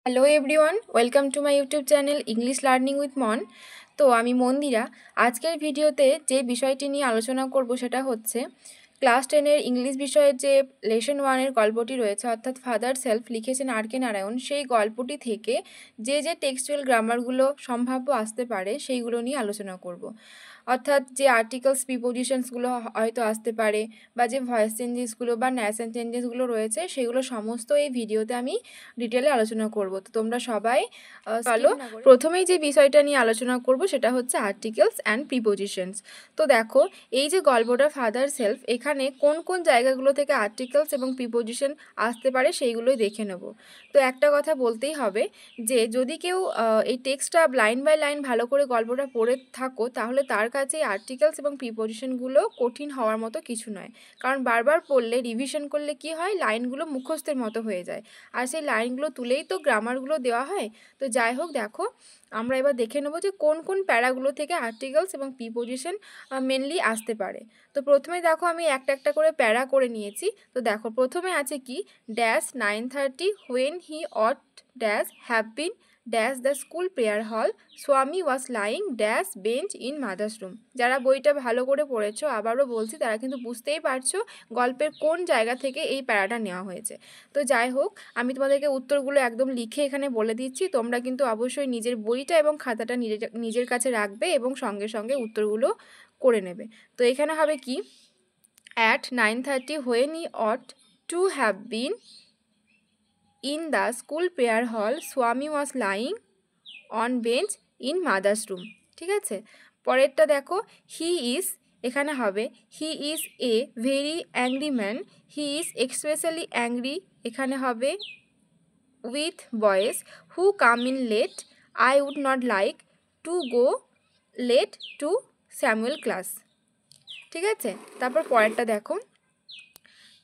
Hello everyone, welcome to my YouTube channel English learning with মন। তো আমি মন্দিরা। আজকের ভিডিওতে যে বিষয়টি নিয়ে আলোচনা করব সেটা হচ্ছে ক্লাস 10-এর ইংলিশ বিষয়ের যে লেসন 1-এর গল্পটি রয়েছে, অর্থাৎ ফাদার সেলফ, লিখেছেন আর কে নারায়ণ। সেই গল্পটি থেকে যে টেক্সচুয়াল গ্রামারগুলো সম্ভাব্য আসতে পারে সেইগুলো নিয়ে আলোচনা করব। অর্থাৎ যে আর্টিকেলস প্রিপোজিশনসগুলো হয়তো আসতে পারে, বা যে ভয়েস চেঞ্জেসগুলো বা ন্যারেশন চেঞ্জেসগুলো রয়েছে সেগুলো সমস্ত এই ভিডিওতে আমি ডিটেলে আলোচনা করব। তো তোমরা সবাই চলো প্রথমেই যে বিষয়টা নিয়ে আলোচনা করব সেটা হচ্ছে আর্টিকেলস অ্যান্ড প্রিপোজিশনস। তো দেখো, এই যে গল্পটা ফাদার সেলফ, এখানে কোন কোন জায়গাগুলো থেকে আর্টিকেলস এবং প্রিপোজিশন আসতে পারে সেইগুলোই দেখে নেব। তো একটা কথা বলতেই হবে যে যদি কেউ এই টেক্সটটা লাইন বাই লাইন ভালো করে গল্পটা পড়ে থাকো, তাহলে তার কাছে এই আর্টিকেলস এবং প্রিপোজিশনগুলো কঠিন হওয়ার মতো কিছু নয়। কারণ বারবার পড়লে, রিভিশন করলে কি হয়, লাইনগুলো মুখস্থের মতো হয়ে যায়, আর সেই লাইনগুলো তুলেই তো গ্রামারগুলো দেওয়া হয়। তো যাই হোক, দেখো আমরা এবার দেখে নেবো যে কোন কোন প্যারাগুলো থেকে আর্টিকেলস এবং প্রিপোজিশন মেনলি আসতে পারে। তো প্রথমে দেখো আমি একটা একটা করে প্যারা করে নিয়েছি। তো দেখো প্রথমে আছে কি, dash 9:30 when he ought dash have been dash the school prayer hall Swami was lying dash bench in mother's room. যারা বইটা ভালো করে পড়েছো, আবারও বলছি, তারা কিন্তু বুঝতেই পারছো গল্পের কোন জায়গা থেকে এই প্যারাটা নেওয়া হয়েছে। তো যাই হোক, আমি তোমাদেরকে উত্তরগুলো একদম লিখে এখানে বলে দিচ্ছি। তোমরা কিন্তু অবশ্যই নিজের বইটা এবং খাতাটা নিজের কাছে রাখবে এবং সঙ্গে সঙ্গে উত্তরগুলো করে নেবে। তো এখানে হবে কি, at 9:30 when he ought to have been in the school prayer hall Swami was lying on bench in mother's room. ঠিক আছে, পরেরটা দেখো, হি ইজ, এখানে হবে he is a very angry man, he is especially angry, এখানে হবে with boys who come in late, I would not like to go late to Samuel class. ঠিক আছে, তারপর পরেরটা দেখো,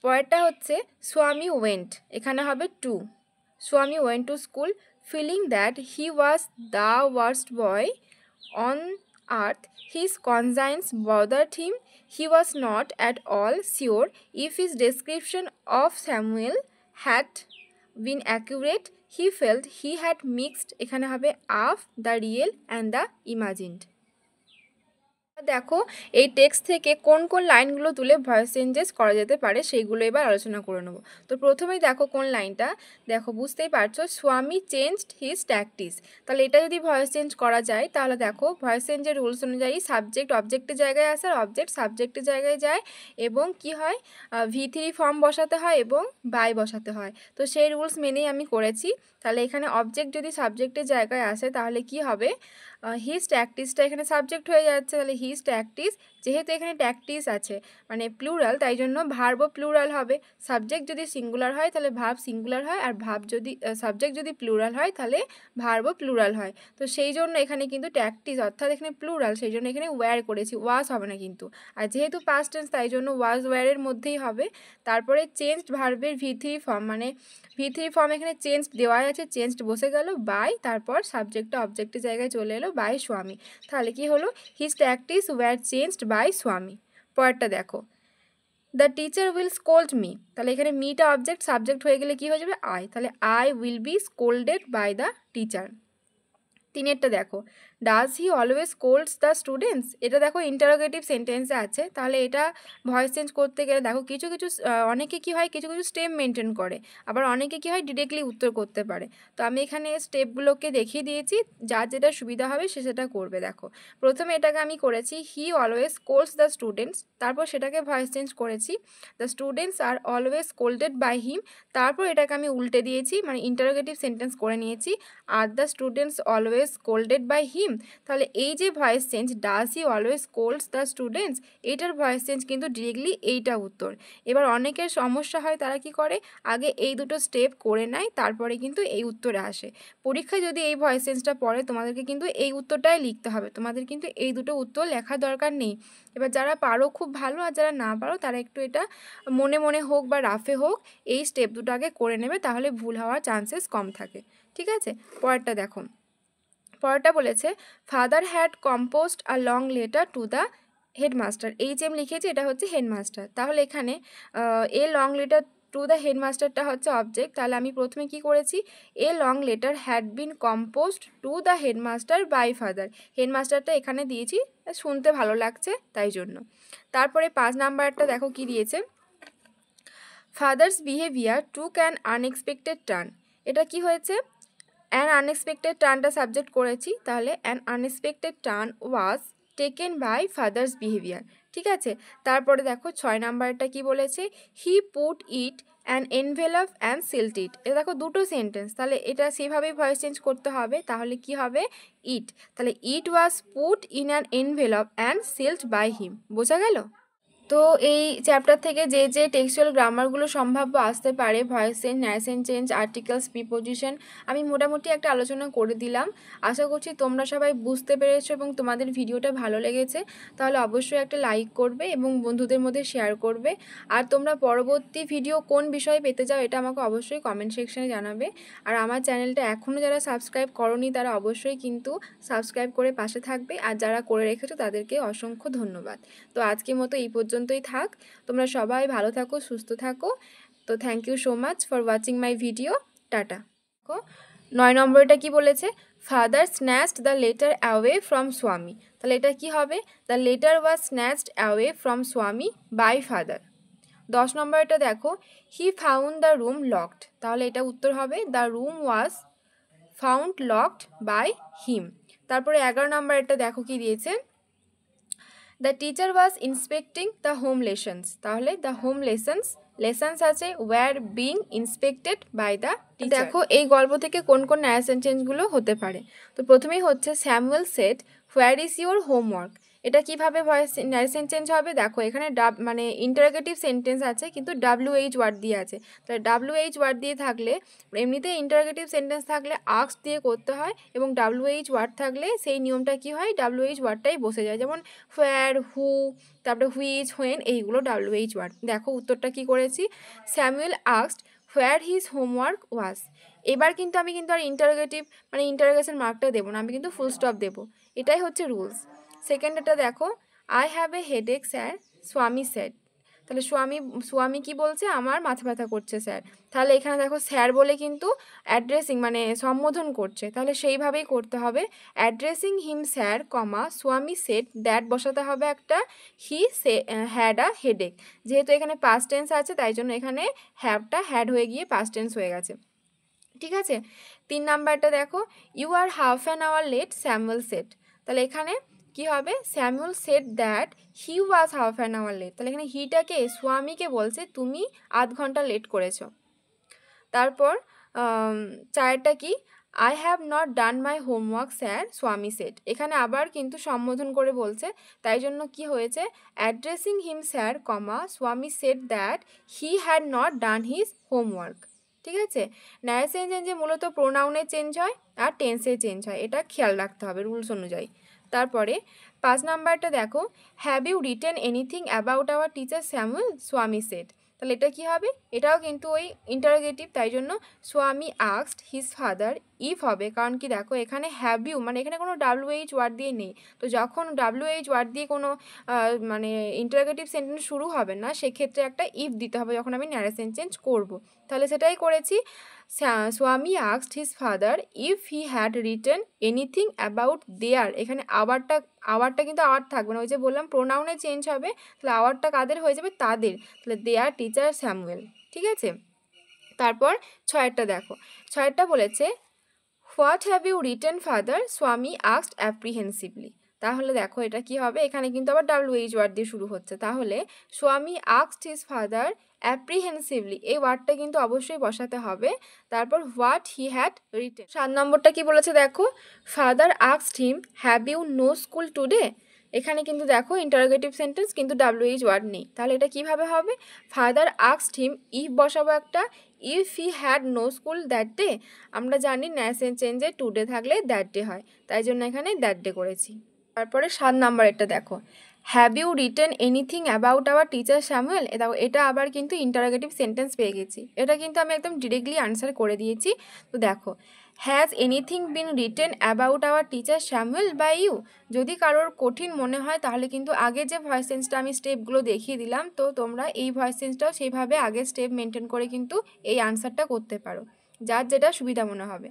পরেরটা হচ্ছে স্বামী ওয়েন্ট, এখানে হবে to, Swami went to school feeling that he was the worst boy on earth. His conscience bothered him. He was not at all sure if his description of Samuel had been accurate. He felt he had mixed, এখানে হবে of the real and the imagined. দেখো এই text থেকে কোন কোন লাইনগুলো তুলে voice changes করা যেতে পারে সেইগুলো এবার আলোচনা করে নেব। তো প্রথমেই দেখো কোন লাইনটা, দেখো বুঝতেই পারছো, স্বামী চেঞ্জড হিজ ট্যাকটিস। তাহলে এটা যদি ভয়েস চেঞ্জ করা যায়, তাহলে দেখো ভয়েস চেঞ্জের রুলস অনুযায়ী সাবজেক্ট অবজেক্টের জায়গায় আসে, আর অবজেক্ট সাবজেক্টের জায়গায় যায়, এবং কি হয়, V3 ফর্ম বসাতে হয় এবং বাই বসাতে হয়। তো সেই রুলস মেনেই আমি করেছি। তাহলে এখানে অবজেক্ট যদি সাবজেক্টের জায়গায় আসে তাহলে কি হবে, হিজ ট্যাকটিসটা এখানে সাবজেক্ট হয়ে যাচ্ছে। তাহলে হিজ ট্যাকটিস, যেহেতু এখানে ট্যাকটিস আছে মানে প্লুরাল, তাই জন্য ভার্বও প্লুরাল হবে। সাবজেক্ট যদি সিঙ্গুলার হয় তাহলে ভার্ব সিঙ্গুলার হয়, আর ভার্ব যদি সাবজেক্ট যদি প্লুরাল হয় তাহলে ভার্বও প্লুরাল হয়। তো সেই জন্য এখানে কিন্তু ট্যাকটিস অর্থাৎ এখানে প্লুরাল, সেই জন্য এখানে ওয়্যার করেছি, ওয়াজ হবে না কিন্তু। আর যেহেতু পাস্ট টেন্স তাই জন্য ওয়াজ ওয়্যারের মধ্যেই হবে। তারপরে চেঞ্জড ভার্বের V3 ফর্ম, মানে V3 ফর্ম এখানে চেঞ্জ দেওয়া আছে, চেঞ্জড বসে গেল বাই, তারপর সাবজেক্টটা অবজেক্টের জায়গায় চলে এলো বাই স্বামী। তাহলে কি হলো, his tactics were changed by Swami. পরেরটা দেখো, the teacher will scold me, তাহলে এখানে মিটা অবজেক্ট, সাবজেক্ট হয়ে গেলে কি হয়ে যাবে, আই, তাহলে I will be scolded by the teacher. তিনেরটা দেখো, does he always scolds the students, এটা দেখো ইন্টারোগেটিভ সেন্টেন্সে আছে। তাহলে এটা ভয়েস চেঞ্জ করতে গেলে দেখো কিছু কিছু অনেকে কি হয়, কিছু কিছু স্টেপ মেনটেন করে, আবার অনেকে কি হয় ডিরেক্টলি উত্তর করতে পারে। তো আমি এখানে স্টেপগুলোকে দেখিয়ে দিয়েছি, যার যেটা সুবিধা হবে সে সেটা করবে। দেখো প্রথমে এটাকে আমি করেছি he always scolds the students, তারপর সেটাকে ভয়েস চেঞ্জ করেছি the students are always scolded by him, তারপর এটাকে আমি উল্টে দিয়েছি, মানে ইন্টারোগেটিভ সেন্টেন্স করে নিয়েছি, are the students always scolded by him. তাহলে এই যে voice change, does he always scolds the students, এইটার ভয়েস চেঞ্জ কিন্তু ডিরেক্টলি এইটা উত্তর। এবার অনেকের সমস্যা হয়, তারা কি করে, আগে এই দুটো স্টেপ করে নেয়, তারপরে কিন্তু এই উত্তরে আসে। পরীক্ষায় যদি এই ভয়েস চেঞ্জটা পড়ে, তোমাদেরকে কিন্তু এই উত্তরটাই লিখতে হবে, তোমাদের কিন্তু এই দুটো উত্তর লেখার দরকার নেই। এবার যারা পারো খুব ভালো, আর যারা না পারো তারা একটু এটা মনে মনে হোক বা রাফে হোক এই স্টেপ দুটো আগে করে নেবে, তাহলে ভুল হওয়ার চান্সেস কম থাকে। ঠিক আছে, পরেরটা দেখো, পরেরটা বলেছে father had composed a long letter to the headmaster, H M লিখেছে, এটা হচ্ছে হেডমাস্টার। তাহলে এখানে a long letter to the হেডমাস্টারটা হচ্ছে অবজেক্ট, তাহলে আমি প্রথমে কি করেছি, a long letter had been composed to the headmaster by father, হেডমাস্টারটা এখানে দিয়েছি, শুনতে ভালো লাগছে তাই জন্য। তারপরে 5 নাম্বারটা দেখো কি দিয়েছে, father's behaviour took an unexpected turn. এটা কি হয়েছে, অ্যান আনএক্সপেক্টেড টার্নটা সাবজেক্ট করেছি, তাহলে an unexpected turn was taken by father's behaviour. ঠিক আছে, তারপরে দেখো 6 নাম্বারটা কি বলেছে, he put it an envelope and sealed it. এটা দেখো দুটো সেন্টেন্স, তাহলে এটা সেভাবেই ভয়েস চেঞ্জ করতে হবে, তাহলে কি হবে ইট, তাহলে it was put in an envelope and sealed by him. বোঝা গেল? তো এই চ্যাপ্টার থেকে যে যে টেক্সচুয়াল গ্রামারগুলো সম্ভাব্য আসতে পারে, voice change, narration change, articles, preposition, আমি মোটামুটি একটা আলোচনা করে দিলাম। আশা করছি তোমরা সবাই বুঝতে পেরেছো এবং তোমাদের ভিডিওটা ভালো লেগেছে। তাহলে অবশ্যই একটা লাইক করবে এবং বন্ধুদের মধ্যে শেয়ার করবে। আর তোমরা পরবর্তী ভিডিও কোন বিষয়ে পেতে চাও এটা আমাকে অবশ্যই কমেন্ট সেকশনে জানাবে। আর আমার চ্যানেলটা এখনও যারা সাবস্ক্রাইব করোনি তারা অবশ্যই কিন্তু সাবস্ক্রাইব করে পাশে থাকবে, আর যারা করে রেখেছো তাদেরকে অসংখ্য ধন্যবাদ। তো আজকের মতো এই পর্যন্তই থাক, তোমরা সবাই ভালো থাকো, সুস্থ থাকো। তো thank you so much for watching my video. টাটা। 9 নম্বরটা কি বলেছে, father snatched the letter away from Swami. তাহলে এটা কি হবে, the letter was snatched away from Swami by father. 10 নম্বরটা দেখো, he found the room locked. তাহলে এটা উত্তর হবে the room was found locked by him. তারপরে 11 নম্বরটা দেখো কি দিয়েছে, the teacher was inspecting the home lessons. তাহলে দ্য হোম লেসন্স আছে were being inspected by the teacher. দেখো এই গল্প থেকে কোন কোন ন্যারেশন চেঞ্জগুলো হতে পারে। তো প্রথমেই হচ্ছে Samuel said where is your homework. এটা কিভাবে ভয়েস ন্যারেশন চেঞ্জ হবে, দেখো এখানে মানে ইন্টারোগেটিভ সেন্টেন্স আছে কিন্তু WH ওয়ার্ড দিয়ে আছে, তাহলে WH ওয়ার্ড দিয়ে থাকলে, এমনিতে ইন্টারোগেটিভ সেন্টেন্স থাকলে আস্ক দিয়ে করতে হয়, এবং WH ওয়ার্ড থাকলে সেই নিয়মটা কি হয়, WH ওয়ার্ডটাই বসে যায়, যেমন হোয়ার, হু, তারপরে হুইচ, হোয়েন, এইগুলো WH ওয়ার্ড। দেখো উত্তরটা কি করেছি, স্যামুয়েল আস্কড হোয়ার হিজ হোমওয়ার্ক ওয়াজ। এবার কিন্তু আমি কিন্তু আর ইন্টারোগেটিভ মানে ইন্টারোগেশন মার্কটা দেবো না, আমি কিন্তু ফুল স্টপ দেবো, এটাই হচ্ছে রুলস। সেকেন্ডটা দেখো, I have a headache sir, স্বামী সেড। তাহলে স্বামী কি বলছে, আমার মাথা ব্যথা করছে স্যার। তাহলে এখানে দেখো স্যার বলে কিন্তু অ্যাড্রেসিং মানে সম্বোধন করছে, তাহলে সেইভাবেই করতে হবে, অ্যাড্রেসিং হিম স্যার কমা স্বামী সেড দ্যাট বসাতে হবে একটা হি হ্যাড আ হেডেক। যেহেতু এখানে পাস্ট টেন্স আছে তাই জন্য এখানে হ্যাভটা হ্যাড হয়ে গিয়ে পাস্ট টেন্স হয়ে গেছে। ঠিক আছে, 3 নাম্বারটা দেখো, you are half an hour late Samuel said. তাহলে এখানে কি হবে, Samuel said that he was half an hour late. তাহলে এখানে হিটাকে স্বামীকে বলছে তুমি আধ ঘন্টা লেট করেছো। তারপর 4টা কি, I have not done my homework sir, স্বামী সেড। এখানে আবার কিন্তু সম্বোধন করে বলছে, তাই জন্য কি হয়েছে, অ্যাড্রেসিং হিম স্যার কমা স্বামী shed that he had not done his homework. ঠিক আছে, ন্যারেশন চেঞ্জে মূলত প্রোনাউনের চেঞ্জ হয় আর টেন্সের চেঞ্জ হয়, এটা খেয়াল রাখতে হবে রুলস অনুযায়ী। তারপরে 5 নাম্বারটা দেখো, have you written anything about our teacher Samuel, Swami said. তাহলে এটা কি হবে, এটাও কিন্তু ওই ইন্টারোগেটিভ, তাই জন্য স্বামী আস্কড হিজ ফাদার ইফ হবে, কারণ কি দেখো এখানে হ্যাভ ইউ মানে এখানে কোনো WH ওয়ার্ড দিয়ে নেই, তো যখন WH ওয়ার্ড দিয়ে কোনো মানে ইন্টারোগেটিভ সেন্টেন্স শুরু হবে না সেক্ষেত্রে একটা ইফ দিতে হবে যখন আমি ন্যারেশন চেঞ্জ করব। তাহলে সেটাই করেছি, স্বামী asked his father if he had written anything about their. এখানে আওয়ারটা কিন্তু আওয়ার থাকবে না, ওই যে বললাম প্রোনাউনে চেঞ্জ হবে, তাহলে আওয়ারটা কাদের হয়ে যাবে, তাদের, তাহলে দেয়ার টিচার স্যামুয়েল। ঠিক আছে, তারপর 6টা দেখো, 6টা বলেছে what have you written father, Swami asked apprehensively. তাহলে দেখো এটা কি হবে, এখানে কিন্তু আবার WH ওয়ার্ড দিয়ে শুরু হচ্ছে, তাহলে স্বামী আস্কড হিজ ফাদার অ্যাপ্রিহেন্সিভলি, এই ওয়ার্ডটা কিন্তু অবশ্যই বসাতে হবে। তারপর হোয়াট হি হ্যাড রিটেন। 7 নম্বরটা কি বলেছে দেখো, father asked him have you no school today. এখানে কিন্তু দেখো ইন্টারোগেটিভ সেন্টেন্স কিন্তু WH ওয়ার্ড নেই, তাহলে এটা কিভাবে হবে, ফাদার আস্কড হিম, ইফ বসাবো একটা, if he had no school that day. আমরা জানি ন্যারেশন চেঞ্জে টুডে থাকলে দ্যাট ডে হয়, তাই জন্য এখানে দ্যাট ডে করেছি। তারপরে 7 নাম্বার এটা দেখো, have you written anything about our teacher Samuel? দেখো এটা আবার কিন্তু ইন্টারোগেটিভ সেন্টেন্স পেয়ে গেছি। এটা কিন্তু আমি একদম ডিরেক্টলি আনসার করে দিয়েছি। তো দেখো, has anything been written about our teacher Samuel by you? যদি কারোর কঠিন মনে হয় তাহলে কিন্তু আগে যে ভয়েস চেঞ্জটা আমি স্টেপগুলো দেখিয়ে দিলাম, তো তোমরা এই ভয়েস চেঞ্জটাও সেইভাবে আগে স্টেপ মেনটেন করে কিন্তু এই আনসারটা করতে পারো, যার যেটা সুবিধা মনে হবে।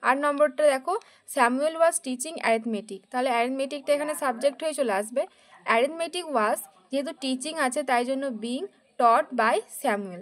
8 নম্বরটা দেখো, স্যামুয়েল ওয়াজ টিচিং অ্যারিথমেটিক। তাহলে অ্যারিথমেটিকটা এখানে সাবজেক্ট হয়ে চলে আসবে। অ্যারিথমেটিক ওয়াজ, যেহেতু টিচিং আছে তাই জন্য বিং টট বাই স্যামুয়েল।